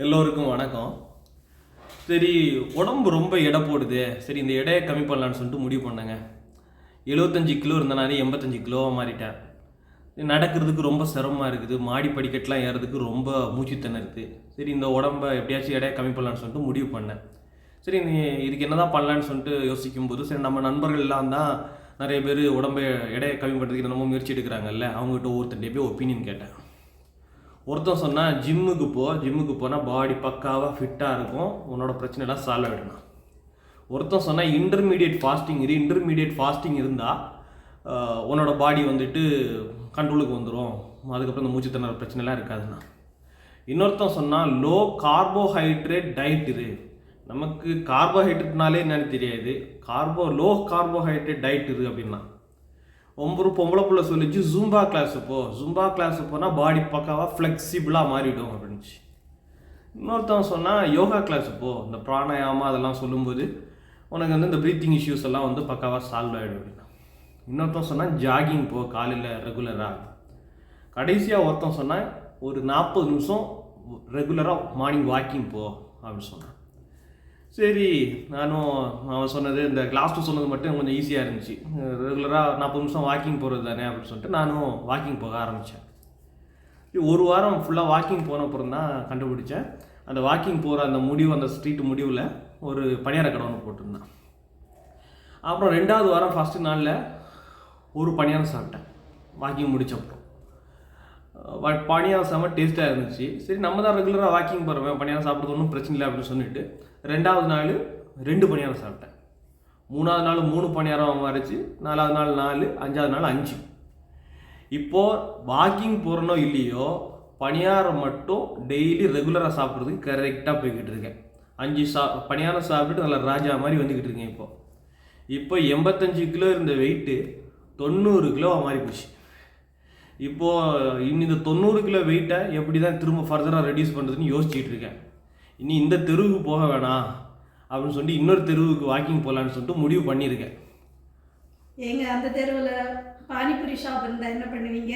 எல்லோருக்கும் வணக்கம். சரி, உடம்பு ரொம்ப எடை போடுது. சரி, இந்த எடையை கம்மி பண்ணலான்னு சொல்லிட்டு முடிவு பண்ணேங்க. 75 கிலோ இருந்தனாலே 85 கிலோவாக மாறிட்டேன். நடக்கிறதுக்கு ரொம்ப சிரமமாக இருக்குது. மாடி படிக்கட்டுலாம் ஏறதுக்கு ரொம்ப மூச்சு திணறுது. சரி, இந்த உடம்பை எப்படியாச்சும் எடையை கம்மி பண்ணலான்னு சொல்லிட்டு முடிவு பண்ணேன். சரி, நீ இதுக்கு என்ன தான் பண்ணலான்னு சொல்லிட்டு யோசிக்கும்போது, சரி நம்ம நண்பர்கள் எல்லாம் தான் நிறைய பேர் உடம்பை எடையை கம்மி பண்ணுறதுக்கு என்னமோ முயற்சி எடுக்கிறாங்கல்ல, அவங்ககிட்ட ஒவ்வொருத்தன்ட்டே போய் ஒப்பீனியன் கேட்டேன். ஒருத்தன் சொன்னால் ஜிம்முக்கு போனால் பாடி பக்காவாக ஃபிட்டாக இருக்கும், உன்னோட பிரச்சனைலாம் சால்வ் ஆகிடணும். ஒருத்தன் சொன்னால் இன்டர்மீடியேட் ஃபாஸ்டிங் இருந்தால் உன்னோட பாடி வந்துட்டு கண்ட்ரோலுக்கு வந்துடும், அதுக்கப்புறம் இந்த மூச்சு திணற பிரச்சனைலாம் இருக்காதுண்ணா. இன்னொருத்தன் சொன்னால் லோ கார்போஹைட்ரேட் டயட் இரு. நமக்கு கார்போஹைட்ரேட்னாலே என்னன்னு தெரியாது, லோ கார்போஹைட்ரேட் டயட் இரு அப்படின்னா. ஒரு பொம்பளை பிள்ளை சொல்லிச்சு ஜும்பா கிளாஸு போனால் பாடி பக்காவாக ஃப்ளெக்சிபிளாக மாறிடும் அப்படின்ச்சு. இன்னொருத்தவன் சொன்னால் யோகா கிளாஸு இந்த பிராணாயாமா அதெல்லாம் சொல்லும்போது உனக்கு வந்து இந்த ப்ரீத்திங் இஷ்யூஸ் எல்லாம் வந்து பக்காவாக சால்வ் ஆகிடும் அப்படின்னா. இன்னொருத்தன் சொன்னால் ஜாகிங் காலையில் ரெகுலராக. கடைசியாக ஒருத்தன் சொன்னால் ஒரு 40 நிமிஷம் ரெகுலராக மார்னிங் வாக்கிங் அப்படின்னு சொன்னான். சரி, அவன் சொன்னது இந்த கிளாஸ் 2 சொன்னது மட்டும் கொஞ்சம் ஈஸியாக இருந்துச்சு. ரெகுலராக 40 நிமிஷம் வாக்கிங் போகிறது தானே அப்படின்னு சொல்லிட்டு நானும் வாக்கிங் போக ஆரம்பித்தேன். ஒரு வாரம் ஃபுல்லாக வாக்கிங் போன அப்புறம் தான் கண்டுபிடிச்சேன், அந்த வாக்கிங் போகிற அந்த ஸ்ட்ரீட் முடிவில் ஒரு பணியார கடை ஒன்று போட்டிருந்தான். அப்புறம் 2வது வாரம் ஃபஸ்ட்டு நாளில் ஒரு பணியாரம் சாப்பிட்டேன் வாக்கிங் முடித்தப்பறம். பணியாரம் செம்ம டேஸ்ட்டாக இருந்துச்சு. சரி, நம்ம தான் ரெகுலராக வாக்கிங் போகிறோம், பணியாரம் சாப்பிட்றது ஒன்றும் பிரச்சனை இல்லை அப்படின்னு சொல்லிட்டு 2வது நாள் 2 பணியாரம் சாப்பிட்டேன். 3வது நாள் 3 பணியாரம் மாறிச்சு, 4வது நாள் 4, 5வது நாள் 5. இப்போது வாக்கிங் போகிறனோ இல்லையோ பணியாரம் மட்டும் டெய்லி ரெகுலராக சாப்பிட்றதுக்கு கரெக்டாக போய்கிட்டு இருக்கேன். 5 பணியாரம் சாப்பிட்டுட்டு நல்லா ராஜா மாதிரி வந்துக்கிட்டு இருக்கேன். இப்போ 85 கிலோ இருந்த வெயிட்டு 90 கிலோவாக மாறி போச்சு. இப்போது இந்த 90 கிலோ வெயிட்டை எப்படி தான் திரும்ப ஃபர்தராக ரெடியூஸ் பண்ணுறதுன்னு யோசிச்சுட்டு இருக்கேன். இனி இந்த தெருவுக்கு போக வேணாம் அப்படின்னு சொல்லிட்டு இன்னொரு தெருவுக்கு வாக்கிங் போகலான்னு சொல்லிட்டு முடிவு பண்ணியிருக்கேன். அந்த தெருவில் பானிபூரி ஷாப் இருந்தால் என்ன பண்ணுவீங்க?